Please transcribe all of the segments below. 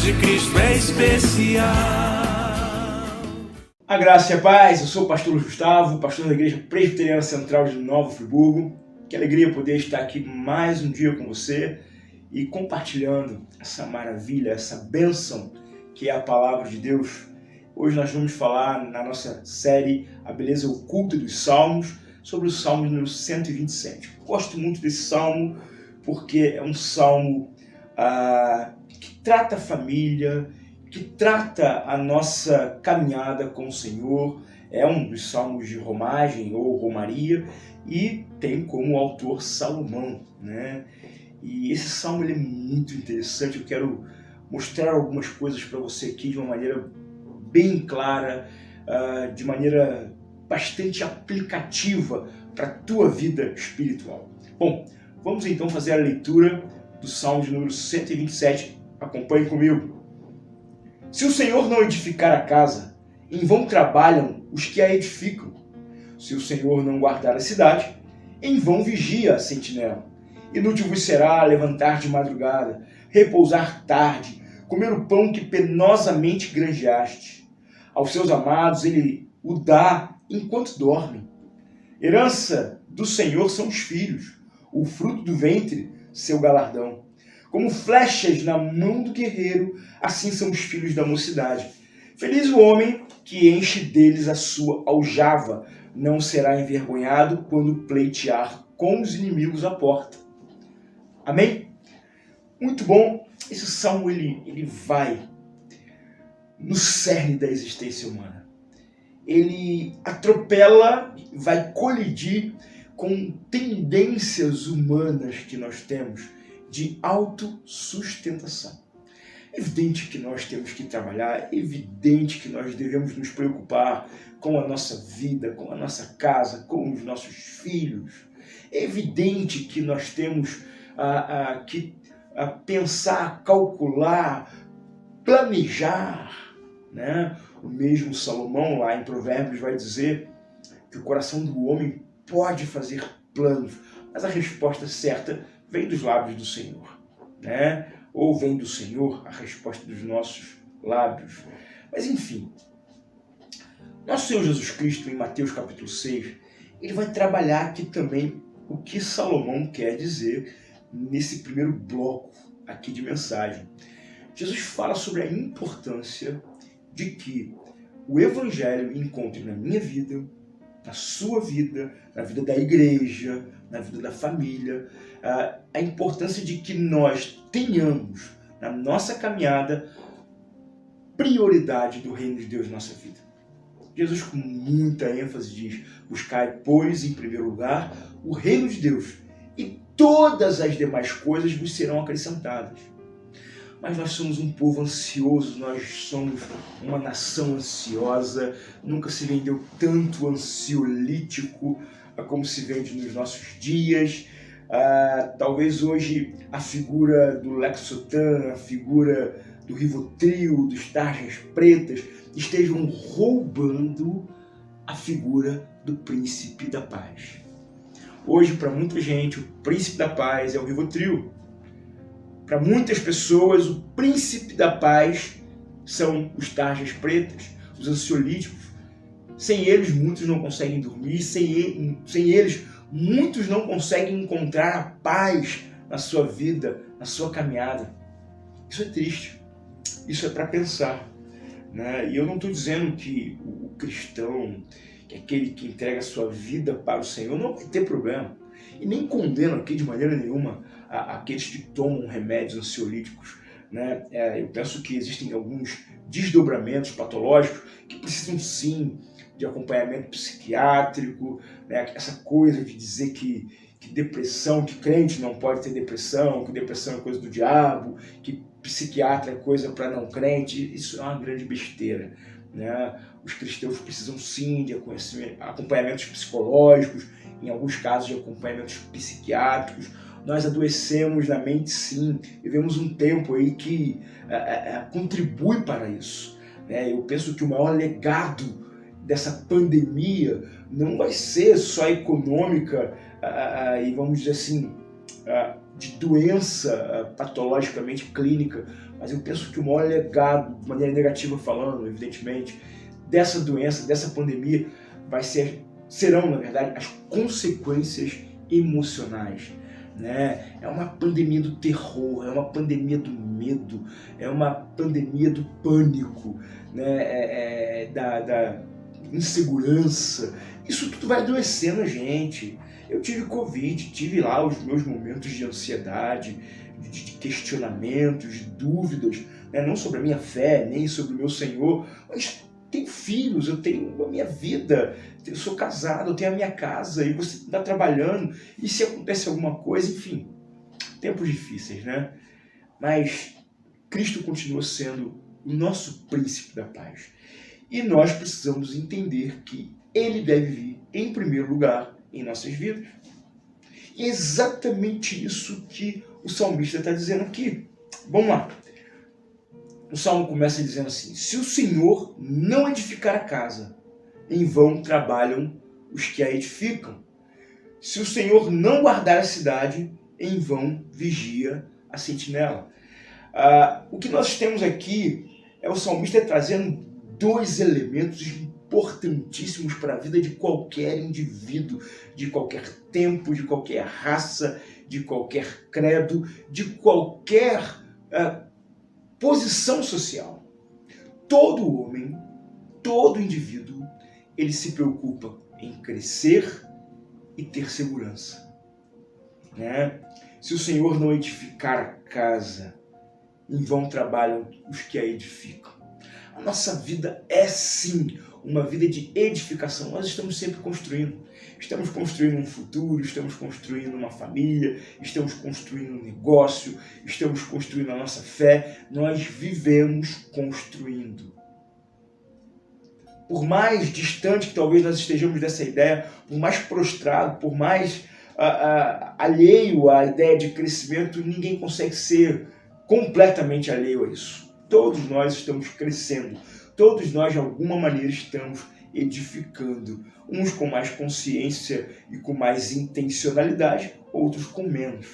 de Cristo é especial. A graça e a paz, eu sou o pastor Gustavo, pastor da Igreja Presbiteriana Central de Nova Friburgo. Que alegria poder estar aqui mais um dia com você e compartilhando essa maravilha, essa bênção que é a palavra de Deus. Hoje nós vamos falar na nossa série A Beleza Oculta dos Salmos, sobre o Salmo número 127. Gosto muito desse salmo porque é um salmo que trata a família, que trata a nossa caminhada com o Senhor. É um dos salmos de romagem ou romaria e tem como autor Salomão, né? E esse salmo ele é muito interessante. Eu quero mostrar algumas coisas para você aqui de uma maneira bem clara, de maneira bastante aplicativa para a tua vida espiritual. Bom, vamos então fazer a leitura do Salmo de número 127. Acompanhe comigo. Se o Senhor não edificar a casa, em vão trabalham os que a edificam. Se o Senhor não guardar a cidade, em vão vigia a sentinela. Inútil vos será levantar de madrugada, repousar tarde, comer o pão que penosamente granjeaste. Aos seus amados ele o dá enquanto dormem. Herança do Senhor são os filhos, o fruto do ventre, seu galardão. Como flechas na mão do guerreiro, assim são os filhos da mocidade. Feliz o homem que enche deles a sua aljava, não será envergonhado quando pleitear com os inimigos à porta. Amém? Muito bom. Esse salmo ele vai no cerne da existência humana. Ele atropela, vai colidir com tendências humanas que nós temos de autossustentação. É evidente que nós temos que trabalhar, é evidente que nós devemos nos preocupar com a nossa vida, com a nossa casa, com os nossos filhos. É evidente que nós temos que pensar, calcular, planejar, né? O mesmo Salomão lá em Provérbios vai dizer que o coração do homem pode fazer planos, mas a resposta certa vem dos lábios do Senhor, né? Ou vem do Senhor a resposta dos nossos lábios. Mas enfim, nosso Senhor Jesus Cristo, em Mateus capítulo 6, ele vai trabalhar aqui também o que Salomão quer dizer nesse primeiro bloco aqui de mensagem. Jesus fala sobre a importância de que o Evangelho encontre na minha vida, na sua vida, na vida da igreja, na vida da família, a importância de que nós tenhamos na nossa caminhada prioridade do reino de Deus na nossa vida. Jesus com muita ênfase diz: buscai, pois, em primeiro lugar, o reino de Deus, e todas as demais coisas vos serão acrescentadas. Mas nós somos um povo ansioso, nós somos uma nação ansiosa, nunca se vendeu tanto ansiolítico como se vende nos nossos dias. Talvez hoje a figura do Lexotan, a figura do Rivotril, dos tarjas pretas, estejam roubando a figura do príncipe da paz. Hoje, para muita gente, o príncipe da paz é o Rivotril. Para muitas pessoas, o príncipe da paz são os tarjas pretas, os ansiolíticos. Sem eles, muitos não conseguem dormir. Sem eles, muitos não conseguem encontrar a paz na sua vida, na sua caminhada. Isso é triste. Isso é para pensar, né? E eu não estou dizendo que o cristão, que é aquele que entrega a sua vida para o Senhor, não vai ter problema. E nem condeno aqui de maneira nenhuma aqueles que tomam remédios ansiolíticos, né? Eu penso que existem alguns desdobramentos patológicos que precisam sim de acompanhamento psiquiátrico, né? Essa coisa de dizer que depressão, que crente não pode ter depressão, que depressão é coisa do diabo, que psiquiatra é coisa para não crente, isso é uma grande besteira, né? Os cristãos precisam sim de acompanhamentos psicológicos, em alguns casos de acompanhamentos psiquiátricos. Nós adoecemos na mente sim, vivemos um tempo aí que contribui para isso, né? Eu penso que o maior legado dessa pandemia não vai ser só econômica e vamos dizer assim, de doença patologicamente clínica, mas eu penso que o maior legado, de maneira negativa falando, evidentemente, dessa doença, dessa pandemia, serão, na verdade, as consequências emocionais. Né? É uma pandemia do terror, é uma pandemia do medo, é uma pandemia do pânico, né? Da insegurança. Isso tudo vai adoecendo a gente. Eu tive Covid, tive lá os meus momentos de ansiedade, de questionamentos, de dúvidas, né? Não sobre a minha fé, nem sobre o meu Senhor, mas tenho filhos, eu tenho a minha vida, eu sou casado, eu tenho a minha casa, e você está trabalhando, e se acontece alguma coisa, enfim, tempos difíceis, né? Mas Cristo continua sendo o nosso príncipe da paz. E nós precisamos entender que Ele deve vir em primeiro lugar em nossas vidas. E é exatamente isso que o salmista está dizendo aqui. Vamos lá. O salmo começa dizendo assim: se o Senhor não edificar a casa, em vão trabalham os que a edificam. Se o Senhor não guardar a cidade, em vão vigia a sentinela. O que nós temos aqui é o salmista trazendo dois elementos importantíssimos para a vida de qualquer indivíduo, de qualquer tempo, de qualquer raça, de qualquer credo, de qualquer posição social. Todo homem, todo indivíduo, ele se preocupa em crescer e ter segurança. Né? Se o Senhor não edificar a casa, em vão trabalham os que a edificam. A nossa vida é sim uma vida de edificação. Nós estamos sempre construindo. Estamos construindo um futuro, estamos construindo uma família, estamos construindo um negócio, estamos construindo a nossa fé. Nós vivemos construindo. Por mais distante que talvez nós estejamos dessa ideia, por mais prostrado, por mais alheio à ideia de crescimento, ninguém consegue ser completamente alheio a isso. Todos nós estamos crescendo, todos nós de alguma maneira estamos edificando, uns com mais consciência e com mais intencionalidade, outros com menos.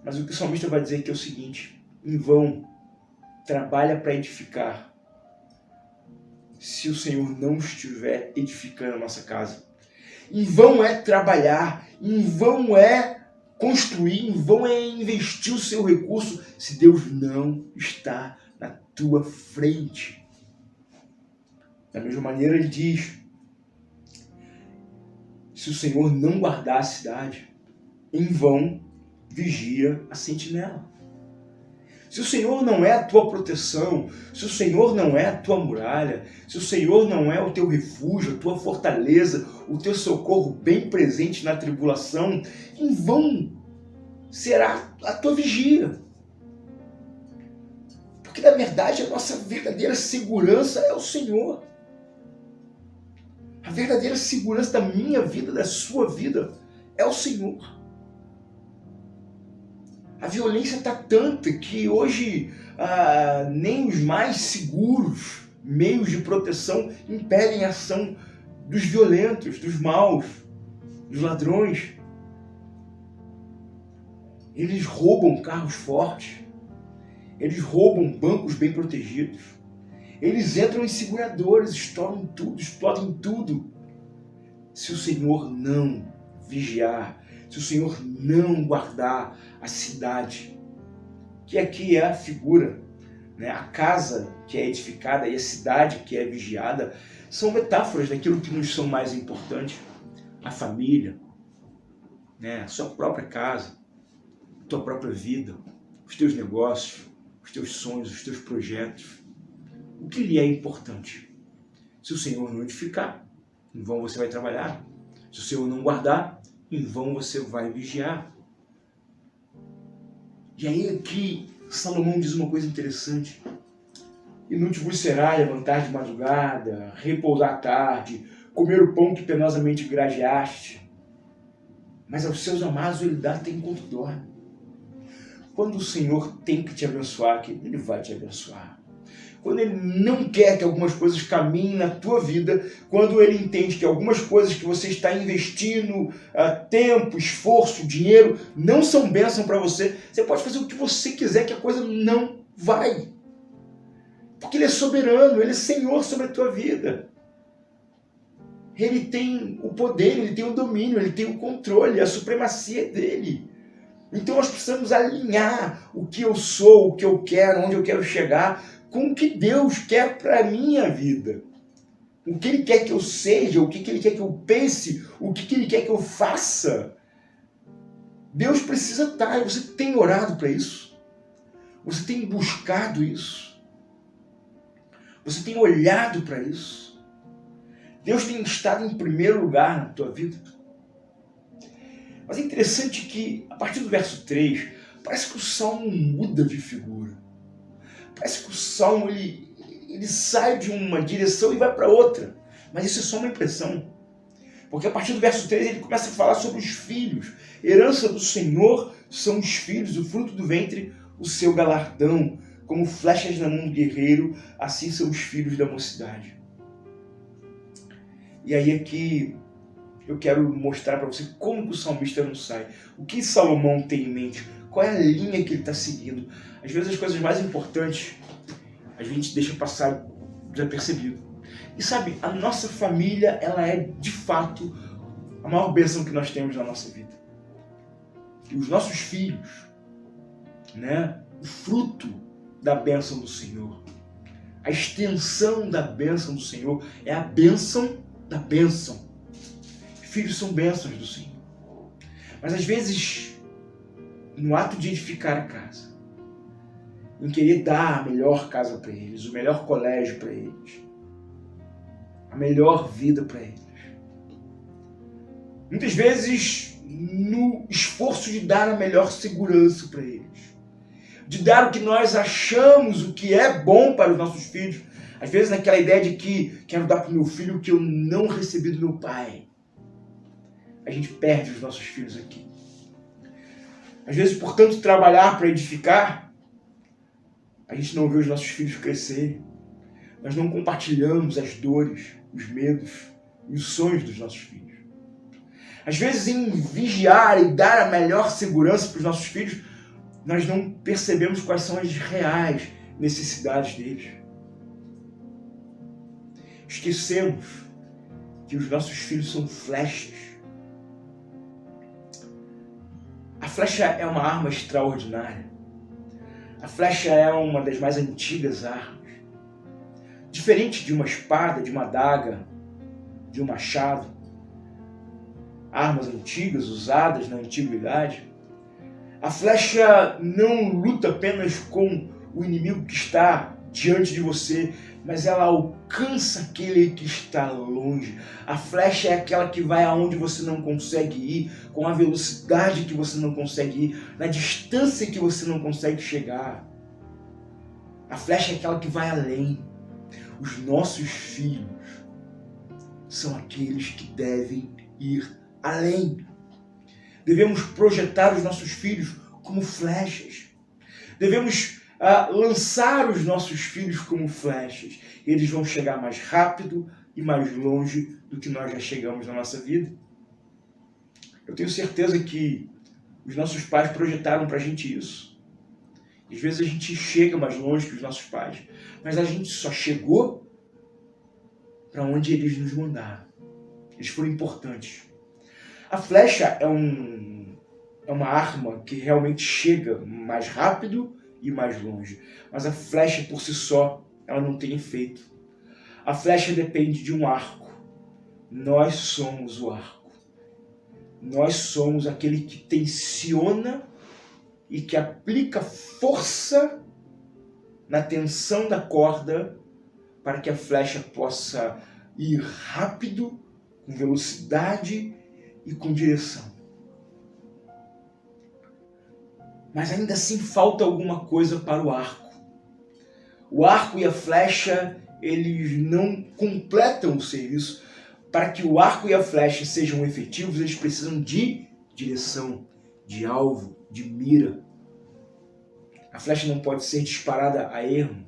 Mas o que o salmista vai dizer aqui é o seguinte: em vão trabalha para edificar, se o Senhor não estiver edificando a nossa casa. Em vão é trabalhar, em vão é construir, em vão é investir o seu recurso, se Deus não está na tua frente. Da mesma maneira ele diz: se o Senhor não guardar a cidade, em vão vigia a sentinela. Se o Senhor não é a tua proteção, se o Senhor não é a tua muralha, se o Senhor não é o teu refúgio, a tua fortaleza, o teu socorro bem presente na tribulação, em vão será a tua vigia. Porque na verdade a nossa verdadeira segurança é o Senhor. A verdadeira segurança da minha vida, da sua vida, é o Senhor. A violência está tanta que hoje nem os mais seguros meios de proteção impedem a ação dos violentos, dos maus, dos ladrões. Eles roubam carros fortes, eles roubam bancos bem protegidos, eles entram em seguradoras, estouram tudo, explodem tudo. Se o Senhor não vigiar, se o Senhor não guardar a cidade, que aqui é a figura, né? A casa que é edificada e a cidade que é vigiada, são metáforas daquilo que nos são mais importantes. A família, né? A sua própria casa, a tua própria vida, os teus negócios, os teus sonhos, os teus projetos. O que lhe é importante? Se o Senhor não edificar, em vão você vai trabalhar. Se o Senhor não guardar, em vão você vai vigiar. E aí aqui Salomão diz uma coisa interessante: inútil vos será levantar de madrugada, repousar à tarde, comer o pão que penosamente gradeaste, mas aos seus amados ele dá até enquanto dorme. Quando o Senhor tem que te abençoar, Ele vai te abençoar. quando ele não quer que algumas coisas caminhem na tua vida, quando ele entende que algumas coisas que você está investindo tempo, esforço, dinheiro, não são bênção para você, você pode fazer o que você quiser que a coisa não vai. Porque ele é soberano, ele é Senhor sobre a tua vida. Ele tem o poder, ele tem o domínio, ele tem o controle, a supremacia dele. Então nós precisamos alinhar o que eu sou, o que eu quero, onde eu quero chegar, com o que Deus quer para a minha vida. O que Ele quer que eu seja, o que Ele quer que eu pense, o que Ele quer que eu faça. Deus precisa estar, e você tem orado para isso. Você tem buscado isso. Você tem olhado para isso. Deus tem estado em primeiro lugar na tua vida. Mas é interessante que, a partir do verso 3, parece que o Salmo muda de figura. Parece que o Salmo ele sai de uma direção e vai para outra. Mas isso é só uma impressão. Porque a partir do verso 3 ele começa a falar sobre os filhos. Herança do Senhor são os filhos, o fruto do ventre, o seu galardão. Como flechas na mão do guerreiro, assim são os filhos da mocidade. E aí aqui eu quero mostrar para você como que o salmista não sai. O que Salomão tem em mente? Qual é a linha que ele está seguindo? Às vezes as coisas mais importantes a gente deixa passar desapercebido. E sabe, a nossa família, ela é de fato a maior bênção que nós temos na nossa vida. E os nossos filhos, né? O fruto da bênção do Senhor. A extensão da bênção do Senhor é a bênção da bênção. Filhos são bênçãos do Senhor. Mas às vezes, no ato de edificar a casa, em querer dar a melhor casa para eles, o melhor colégio para eles, a melhor vida para eles, muitas vezes no esforço de dar a melhor segurança para eles, de dar o que nós achamos, o que é bom para os nossos filhos, às vezes naquela ideia de que quero dar para o meu filho o que eu não recebi do meu pai, a gente perde os nossos filhos aqui. Às vezes, por tanto trabalhar para edificar, a gente não vê os nossos filhos crescerem. Nós não compartilhamos as dores, os medos e os sonhos dos nossos filhos. Às vezes, em vigiar e dar a melhor segurança para os nossos filhos, nós não percebemos quais são as reais necessidades deles. Esquecemos que os nossos filhos são flechas. A flecha é uma arma extraordinária. A flecha é uma das mais antigas armas. Diferente de uma espada, de uma adaga, de um machado, armas antigas usadas na antiguidade, a flecha não luta apenas com o inimigo que está diante de você, mas ela alcança aquele que está longe. A flecha é aquela que vai aonde você não consegue ir, com a velocidade que você não consegue ir, na distância que você não consegue chegar. A flecha é aquela que vai além. Os nossos filhos são aqueles que devem ir além. Devemos projetar os nossos filhos como flechas. Devemos lançar os nossos filhos como flechas. Eles vão chegar mais rápido e mais longe do que nós já chegamos na nossa vida. Eu tenho certeza que os nossos pais projetaram para a gente isso. Às vezes a gente chega mais longe que os nossos pais, mas a gente só chegou para onde eles nos mandaram. Eles foram importantes. A flecha é uma arma que realmente chega mais rápido e mais longe. Mas a flecha por si só, ela não tem efeito. A flecha depende de um arco. Nós somos o arco. Nós somos aquele que tensiona e que aplica força na tensão da corda para que a flecha possa ir rápido, com velocidade e com direção. Mas ainda assim falta alguma coisa para o arco. O arco e a flecha, eles não completam o serviço. Para que o arco e a flecha sejam efetivos, eles precisam de direção, de alvo, de mira. A flecha não pode ser disparada a ermo.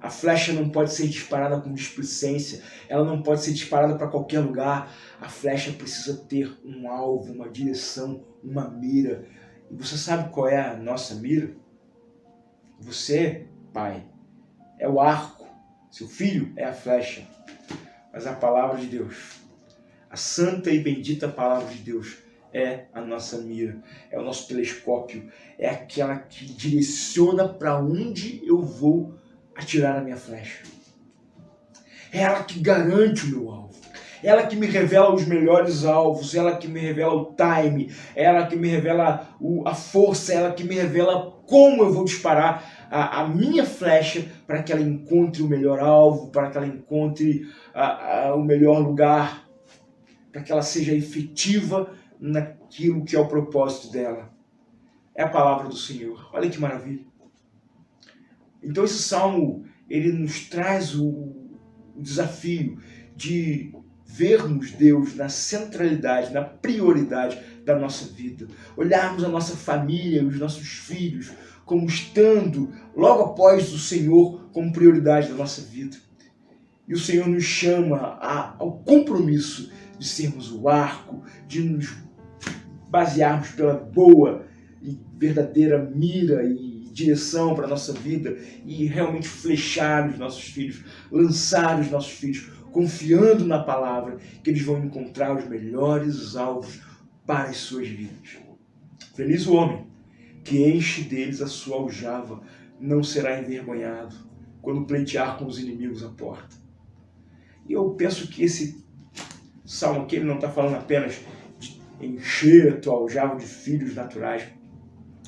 A flecha não pode ser disparada com displicência, ela não pode ser disparada para qualquer lugar. A flecha precisa ter um alvo, uma direção, uma mira. E você sabe qual é a nossa mira? Você, pai, é o arco, seu filho é a flecha. Mas a palavra de Deus, a santa e bendita palavra de Deus, é a nossa mira, é o nosso telescópio, é aquela que direciona para onde eu vou atirar a minha flecha. É ela que garante o meu alvo, é ela que me revela os melhores alvos, é ela que me revela o time, é ela que me revela a força, é ela que me revela como eu vou disparar a minha flecha para que ela encontre o melhor alvo, para que ela encontre o melhor lugar, para que ela seja efetiva naquilo que é o propósito dela. É a palavra do Senhor. Olha que maravilha. Então esse salmo, ele nos traz o desafio de vermos Deus na centralidade, na prioridade da nossa vida. Olharmos a nossa família, os nossos filhos, como estando logo após o Senhor como prioridade da nossa vida. E o Senhor nos chama ao compromisso de sermos o arco, de nos basearmos pela boa e verdadeira mira e direção para a nossa vida e realmente flechar os nossos filhos, lançar os nossos filhos, confiando na palavra que eles vão encontrar os melhores alvos para as suas vidas. Feliz o homem que enche deles a sua aljava, não será envergonhado quando pleitear com os inimigos à porta. E eu penso que esse salmo aqui ele não está falando apenas de encher a tua aljava de filhos naturais,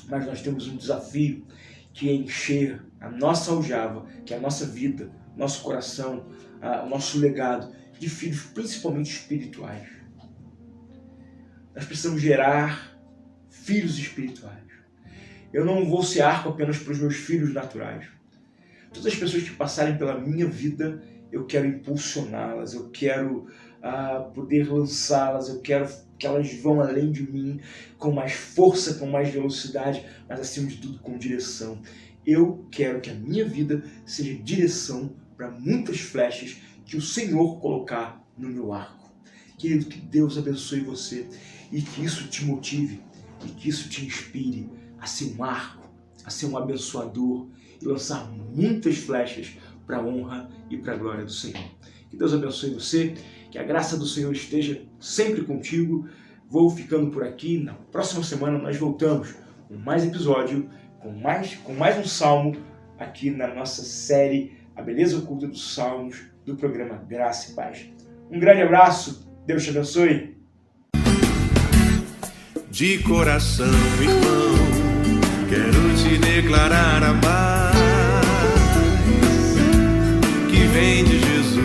mas nós temos um desafio que é encher a nossa aljava, que é a nossa vida, nosso coração, o nosso legado de filhos principalmente espirituais. Nós precisamos gerar filhos espirituais. Eu não vou ser arco apenas para os meus filhos naturais. Todas as pessoas que passarem pela minha vida, eu quero impulsioná-las, eu quero poder lançá-las, eu quero que elas vão além de mim com mais força, com mais velocidade, mas acima de tudo com direção. Eu quero que a minha vida seja direção para muitas flechas que o Senhor colocar no meu arco. Querido, que Deus abençoe você e que isso te motive e que isso te inspire a ser um arco, a ser um abençoador e lançar muitas flechas para a honra e para a glória do Senhor. Que Deus abençoe você, que a graça do Senhor esteja sempre contigo. Vou ficando por aqui. Na próxima semana nós voltamos com mais episódio, com mais um salmo aqui na nossa série A Beleza Oculta dos Salmos do programa Graça e Paz. Um grande abraço, Deus te abençoe. De coração, irmão, quero te declarar a paz que vem de Jesus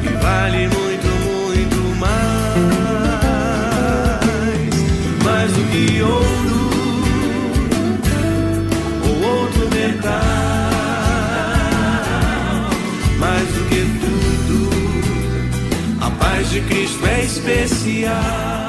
e vale muito, muito mais do que ouro ou outro metal, mais do que tudo, a paz de Cristo é especial.